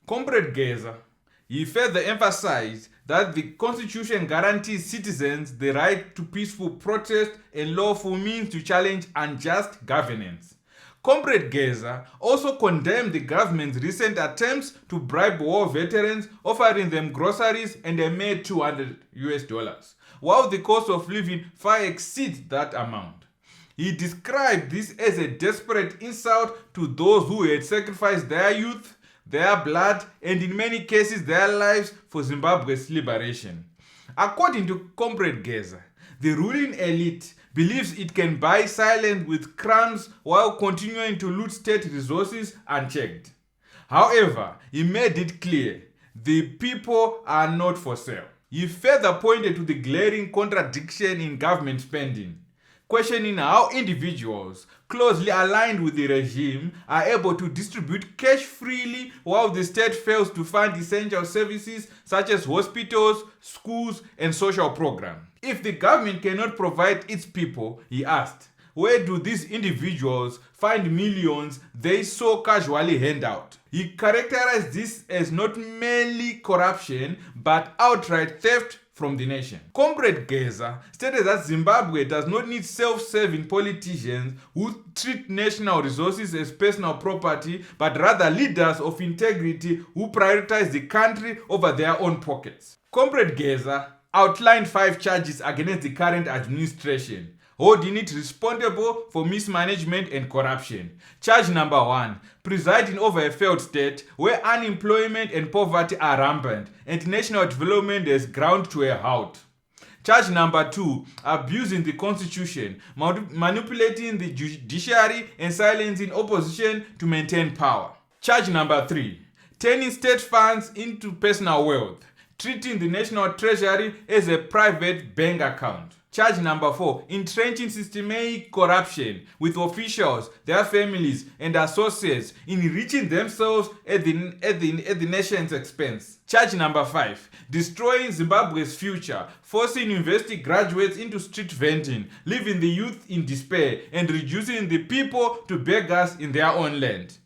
Comrade Geza, he further emphasized that the Constitution guarantees citizens the right to peaceful protest and lawful means to challenge unjust governance. Comrade Geza also condemned the government's recent attempts to bribe war veterans, offering them groceries and a mere $200, while the cost of living far exceeds that amount. He described this as a desperate insult to those who had sacrificed their youth, their blood, and in many cases their lives for Zimbabwe's liberation. According to Comrade Geza, the ruling elite believes it can buy silence with crumbs while continuing to loot state resources unchecked. However, he made it clear the people are not for sale. He further pointed to the glaring contradiction in government spending, questioning how individuals closely aligned with the regime are able to distribute cash freely while the state fails to fund essential services such as hospitals, schools, and social programs. If the government cannot provide its people, he asked, where do these individuals find millions they so casually hand out? He characterized this as not merely corruption but outright theft from the nation. Comrade Geza stated that Zimbabwe does not need self-serving politicians who treat national resources as personal property, but rather leaders of integrity who prioritize the country over their own pockets. Comrade Geza outlined 5 charges against the current administration, holding it responsible for mismanagement and corruption. Charge number 1, presiding over a failed state where unemployment and poverty are rampant and national development has ground to a halt. Charge number 2, abusing the constitution, manipulating the judiciary and silencing opposition to maintain power. Charge number 3, turning state funds into personal wealth, treating the national treasury as a private bank account. Charge number 4, entrenching systematic corruption with officials, their families, and associates enriching themselves at the nation's expense. Charge number 5, destroying Zimbabwe's future, forcing university graduates into street vending, leaving the youth in despair, and reducing the people to beggars in their own land.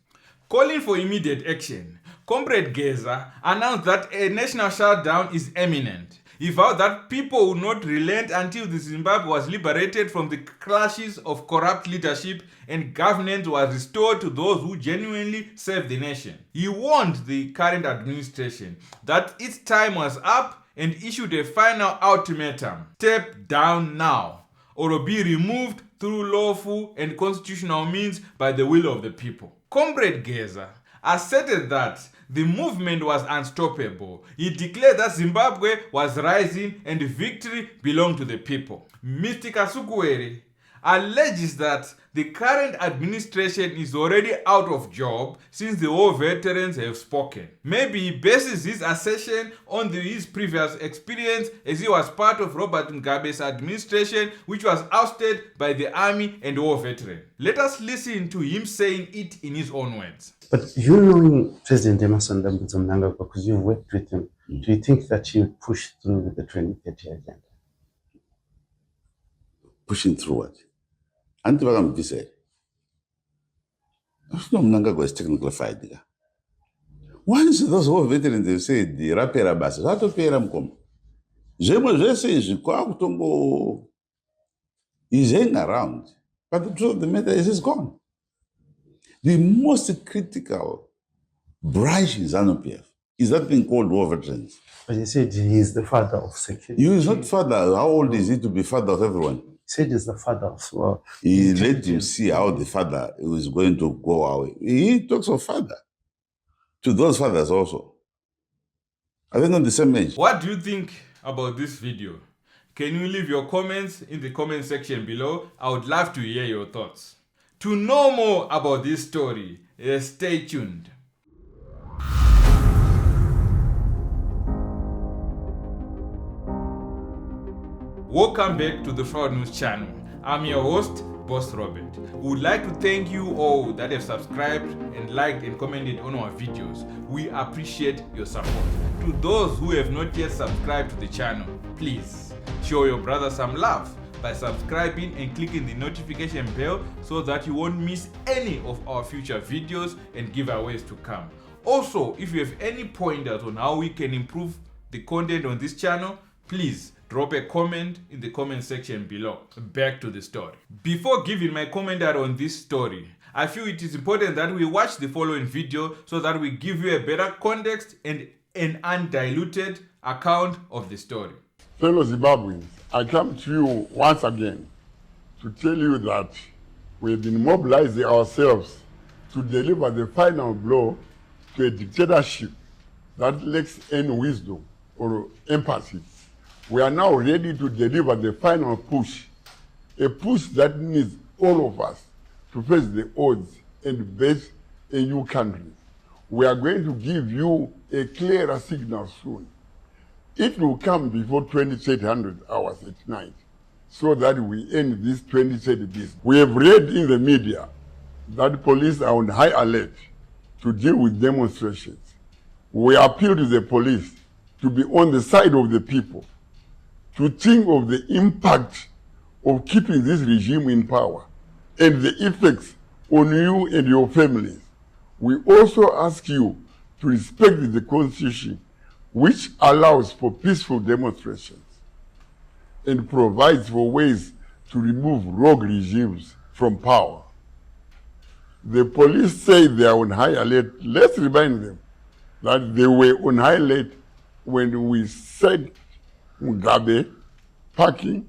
Calling for immediate action, Comrade Geza announced that a national shutdown is imminent. He vowed that people would not relent until the Zimbabwe was liberated from the clashes of corrupt leadership and governance was restored to those who genuinely serve the nation. He warned the current administration that its time was up and issued a final ultimatum: step down now, or be removed through lawful and constitutional means by the will of the people. Comrade Geza asserted that the movement was unstoppable. He declared that Zimbabwe was rising and victory belonged to the people. Mr. Kasukuwere alleges that the current administration is already out of job since the war veterans have spoken. Maybe he bases his assertion on his previous experience as he was part of Robert Mugabe's administration, which was ousted by the army and war veteran. Let us listen to him saying it in his own words. But you knowing President Emerson Mnangagwa, because you worked with him, do you think that he would push through with the 2030 agenda? Pushing through what? Anti-Vagamvise. No, Mnangagwa is technically fighting. Once those war veterans have said, the rapera basis, how to pay them come? He's hanging around. But the truth of the matter is, he's gone. The most critical branch in ZANU-PF is that thing called war veterans. But he said he's the father of security. He is not father. How old is he to be father of everyone? He said he's the father of... he let him see how the father is going to go away. He talks of father. To those fathers also. Are they not the same age? What do you think about this video? Can you leave your comments in the comment section below? I would love to hear your thoughts. To know more about this story, stay tuned. Welcome back to the Fraud News channel. I'm your host, Boss Robert. We would like to thank you all that have subscribed and liked and commented on our videos. We appreciate your support. To those who have not yet subscribed to the channel, please show your brother some love by subscribing and clicking the notification bell so that you won't miss any of our future videos and giveaways to come. Also, if you have any pointers on how we can improve the content on this channel, please drop a comment in the comment section below. Back to the story. Before giving my commentary on this story, I feel it is important that we watch the following video so that we give you a better context and an undiluted account of the story. Fellow Zimbabweans, I come to you once again to tell you that we've been mobilizing ourselves to deliver the final blow to a dictatorship that lacks any wisdom or empathy. We are now ready to deliver the final push, a push that needs all of us to face the odds and base a new country. We are going to give you a clearer signal soon. It will come before 2300 hours at night, so that we end this 2030 business. We have read in the media that police are on high alert to deal with demonstrations. We appeal to the police to be on the side of the people, to think of the impact of keeping this regime in power and the effects on you and your families. We also ask you to respect the Constitution, which allows for peaceful demonstrations and provides for ways to remove rogue regimes from power. The police say they are on high alert. Let's remind them that they were on high alert when we said Mugabe packing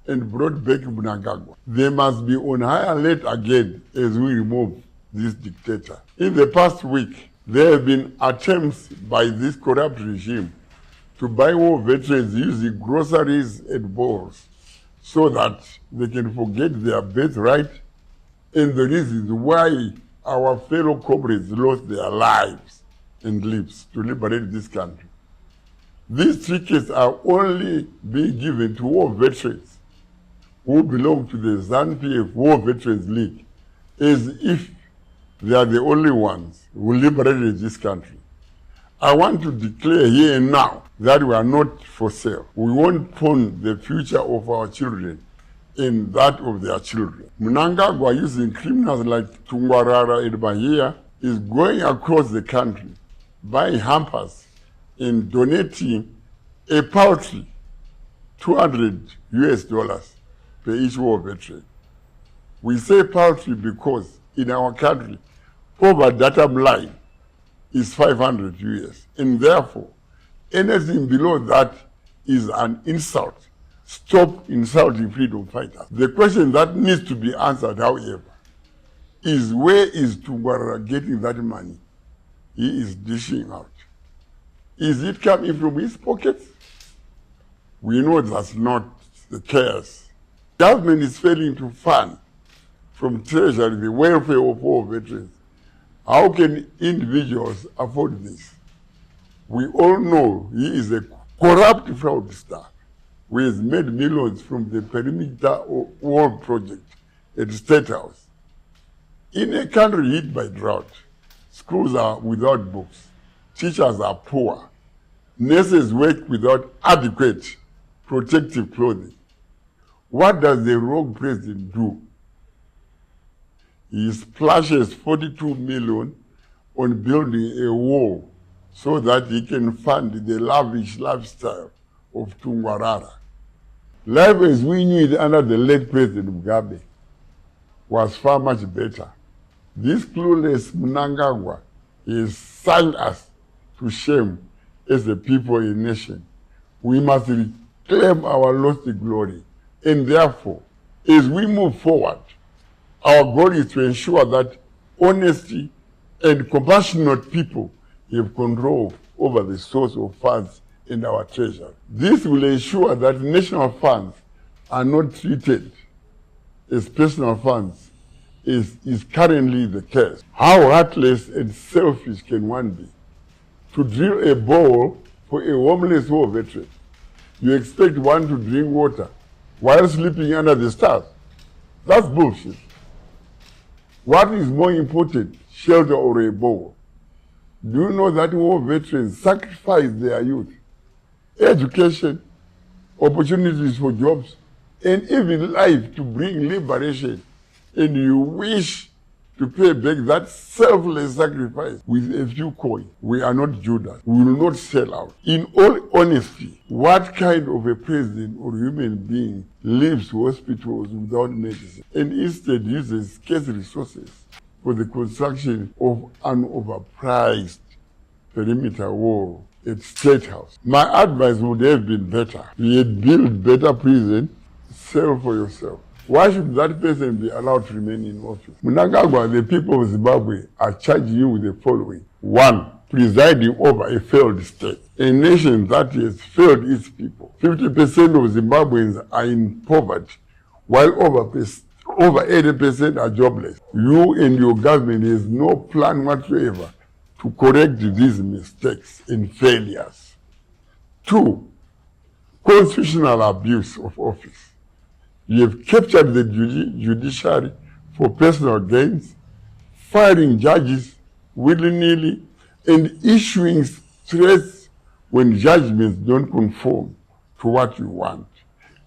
and brought back Mnangagwa. They must be on high alert again as we remove this dictator. In the past week, there have been attempts by this corrupt regime to buy war veterans using groceries and balls so that they can forget their birthright and the reasons why our fellow comrades lost their lives and lives to liberate this country. These tickets are only being given to war veterans who belong to the ZANU-PF War Veterans League, as if they are the only ones who liberated this country. I want to declare here and now that we are not for sale. We won't pawn the future of our children and that of their children. Mnangagwa, using criminals like Tungwarara and Bahia, is going across the country, buying hampers and donating a paltry $200 per each war veteran. We say paltry because in our country, poverty data line is 500 US, and therefore anything below that is an insult. Stop insulting freedom fighters. The question that needs to be answered, however, is where is Tungwarara getting that money he is dishing out? Is it coming from his pockets? We know that's not the case. Government is failing to fund from Treasury the welfare of all veterans. How can individuals afford this? We all know he is a corrupt fraudster who has made millions from the perimeter wall project at State House. In a country hit by drought, schools are without books, teachers are poor, nurses work without adequate protective clothing. What does the rogue president do? He splashes 42 million on building a wall so that he can fund the lavish lifestyle of Tungwarara. Life as we knew it under the late President Mugabe was far much better. This clueless Mnangagwa is signed us to shame as a people and nation. We must reclaim our lost glory. And therefore, as we move forward, our goal is to ensure that honesty and compassionate people have control over the source of funds in our treasury. This will ensure that national funds are not treated as personal funds, as is currently the case. How heartless and selfish can one be? To drill a bowl for a homeless war veteran, you expect one to drink water while sleeping under the stars? That's bullshit. What is more important, shelter or a bowl? Do you know that war veterans sacrifice their youth, education, opportunities for jobs, and even life to bring liberation? And you wish to pay back that selfless sacrifice with a few coins. We are not Judas. We will not sell out. In all honesty, what kind of a president or human being leaves hospitals without medicine and instead uses scarce resources for the construction of an overpriced perimeter wall at State House? My advice would have been better. We had built better prison, sell for yourself. Why should that person be allowed to remain in office? Mnangagwa, the people of Zimbabwe are charging you with the following. 1, presiding over a failed state, a nation that has failed its people. 50% of Zimbabweans are in poverty, while over 80% are jobless. You and your government has no plan whatsoever to correct these mistakes and failures. 2, constitutional abuse of office. You have captured the judiciary for personal gains, firing judges willy-nilly, and issuing threats when judgments don't conform to what you want.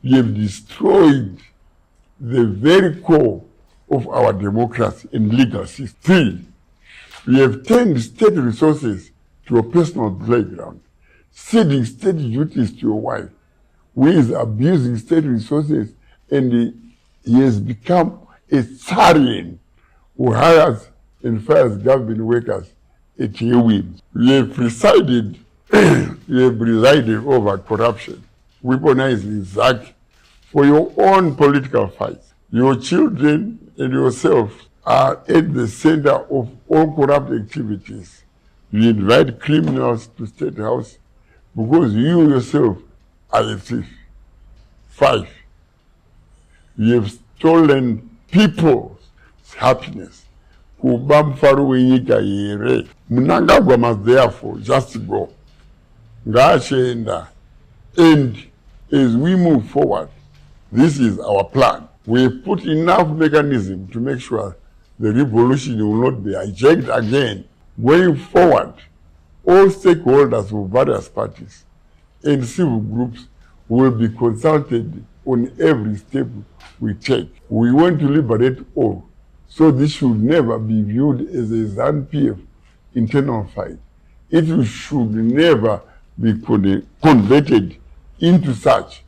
You have destroyed the very core of our democracy and legal system. 3, you have turned state resources to a personal playground, ceding state duties to your wife, who is abusing state resources, and he has become a Tsarian who hires and fires government workers at your whim. You have presided over corruption, weaponizing ZAC for your own political fights. Your children and yourself are at the center of all corrupt activities. You invite criminals to State House because you yourself are a thief. 5, you have stolen people's happiness. Mnangagwa must therefore just go. And as we move forward, this is our plan. We have put enough mechanism to make sure the revolution will not be hijacked again. Going forward, all stakeholders of various parties and civil groups will be consulted on every step we take. We want to liberate all, so this should never be viewed as a ZANU-PF internal fight. It should never be converted into such.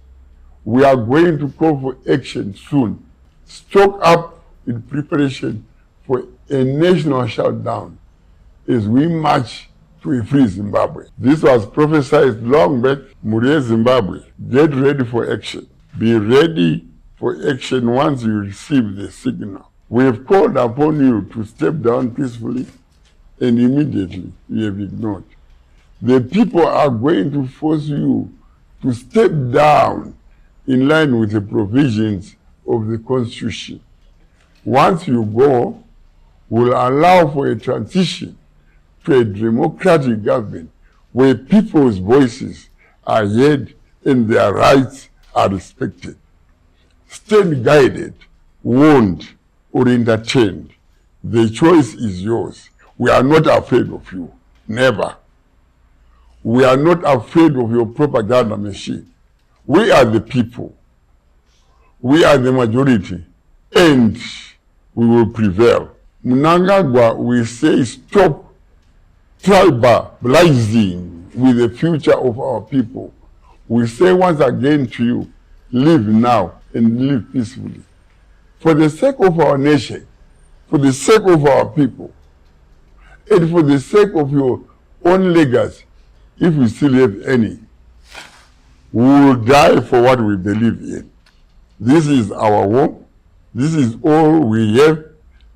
We are going to call for action soon. Stock up in preparation for a national shutdown as we march to a free Zimbabwe. This was prophesied long back. Murie Zimbabwe, get ready for action. Be ready for action once you receive the signal. We have called upon you to step down peacefully, and immediately you have ignored. The people are going to force you to step down in line with the provisions of the Constitution. Once you go, we'll allow for a transition to a democratic government where people's voices are heard and their rights are respected. Stand guided, warned, or entertained. The choice is yours. We are not afraid of you. Never. We are not afraid of your propaganda machine. We are the people. We are the majority. And we will prevail. Mnangagwa will say stop tribalizing with the future of our people. We say once again to you, live now and live peacefully. For the sake of our nation, for the sake of our people, and for the sake of your own legacy, if we still have any, we will die for what we believe in. This is our home. This is all we have.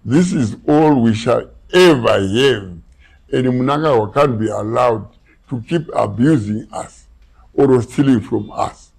This is all we shall ever have. And Mnangagwa can't be allowed to keep abusing us or stealing from us.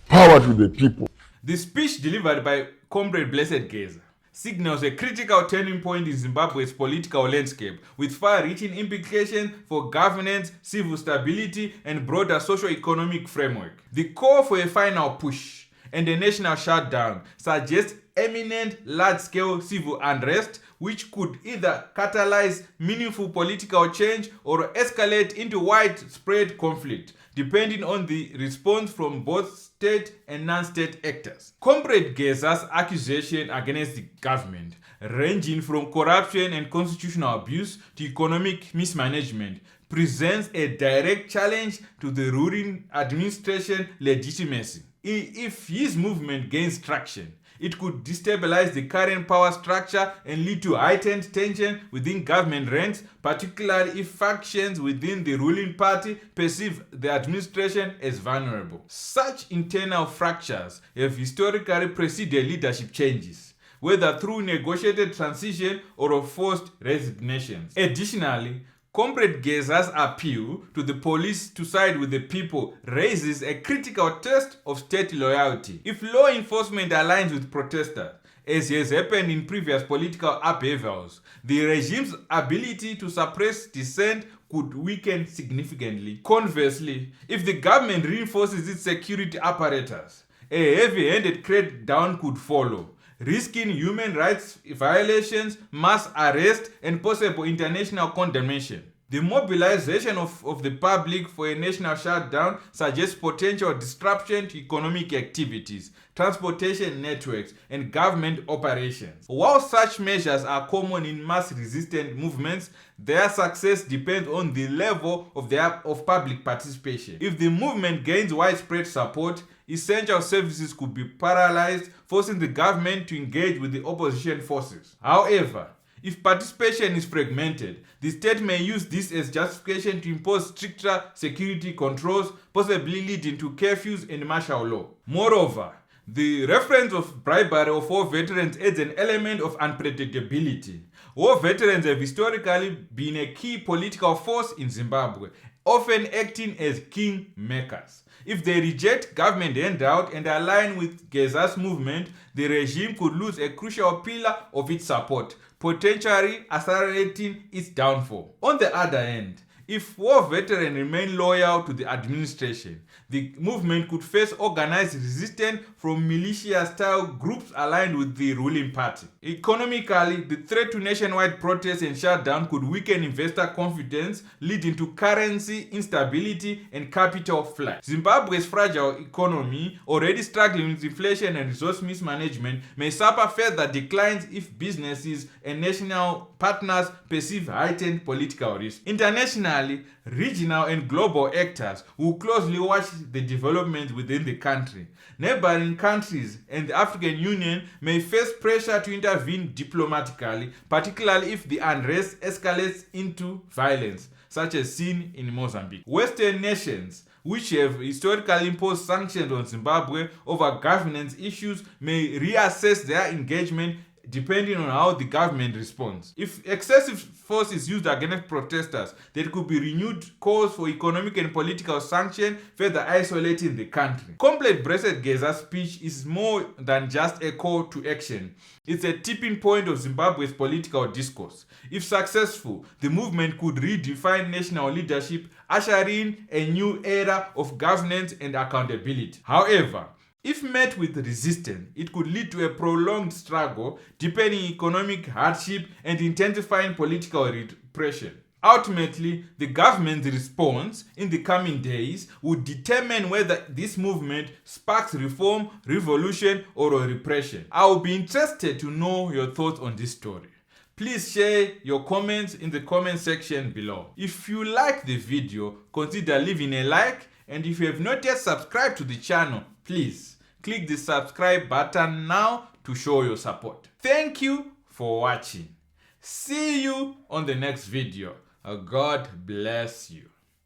Power to the people. The speech delivered by Comrade Blessed Geza signals a critical turning point in Zimbabwe's political landscape, with far-reaching implications for governance, civil stability, and broader socio-economic framework. The call for a final push and a national shutdown suggests imminent large-scale civil unrest, which could either catalyze meaningful political change or escalate into widespread conflict, depending on the response from both state and non-state actors. Comrade Geza's accusation against the government, ranging from corruption and constitutional abuse to economic mismanagement, presents a direct challenge to the ruling administration legitimacy. If his movement gains traction, it could destabilize the current power structure and lead to heightened tension within government ranks, particularly if factions within the ruling party perceive the administration as vulnerable. Such internal fractures have historically preceded leadership changes, whether through negotiated transition or forced resignations. Additionally, Comrade Geza's appeal to the police to side with the people raises a critical test of state loyalty. If law enforcement aligns with protesters, as has happened in previous political upheavals, the regime's ability to suppress dissent could weaken significantly. Conversely, if the government reinforces its security apparatus, a heavy-handed crackdown could follow, risking human rights violations, mass arrest, and possible international condemnation. The mobilization of the public for a national shutdown suggests potential disruption to economic activities, transportation networks, and government operations. While such measures are common in mass-resistant movements, their success depends on the level of public participation. If the movement gains widespread support, essential services could be paralyzed, forcing the government to engage with the opposition forces. However, if participation is fragmented, the state may use this as justification to impose stricter security controls, possibly leading to curfews and martial law. Moreover, the reference of bribery of war veterans adds an element of unpredictability. War veterans have historically been a key political force in Zimbabwe, often acting as kingmakers. If they reject government handout and align with Geza's movement, the regime could lose a crucial pillar of its support, potentially accelerating its downfall. On the other hand, if war veterans remain loyal to the administration, the movement could face organized resistance from militia-style groups aligned with the ruling party. Economically, the threat to nationwide protests and shutdown could weaken investor confidence, leading to currency instability and capital flight. Zimbabwe's fragile economy, already struggling with inflation and resource mismanagement, may suffer further declines if businesses and national partners perceive heightened political risk. Internationally, regional and global actors will closely watch the developments within the country. Neighboring countries and the African Union may face pressure to intervene diplomatically, particularly if the unrest escalates into violence, such as seen in Mozambique. Western nations, which have historically imposed sanctions on Zimbabwe over governance issues, may reassess their engagement depending on how the government responds. If excessive force is used against protesters, there could be renewed calls for economic and political sanction, further isolating the country. Comrade Blessed Geza's speech is more than just a call to action. It's a tipping point of Zimbabwe's political discourse. If successful, the movement could redefine national leadership, ushering a new era of governance and accountability. However, if met with resistance, it could lead to a prolonged struggle, deepening economic hardship and intensifying political repression. Ultimately, the government's response in the coming days would determine whether this movement sparks reform, revolution, or repression. I will be interested to know your thoughts on this story. Please share your comments in the comment section below. If you like the video, consider leaving a like, and if you have not yet subscribed to the channel, please click the subscribe button now to show your support. Thank you for watching. See you on the next video. God bless you.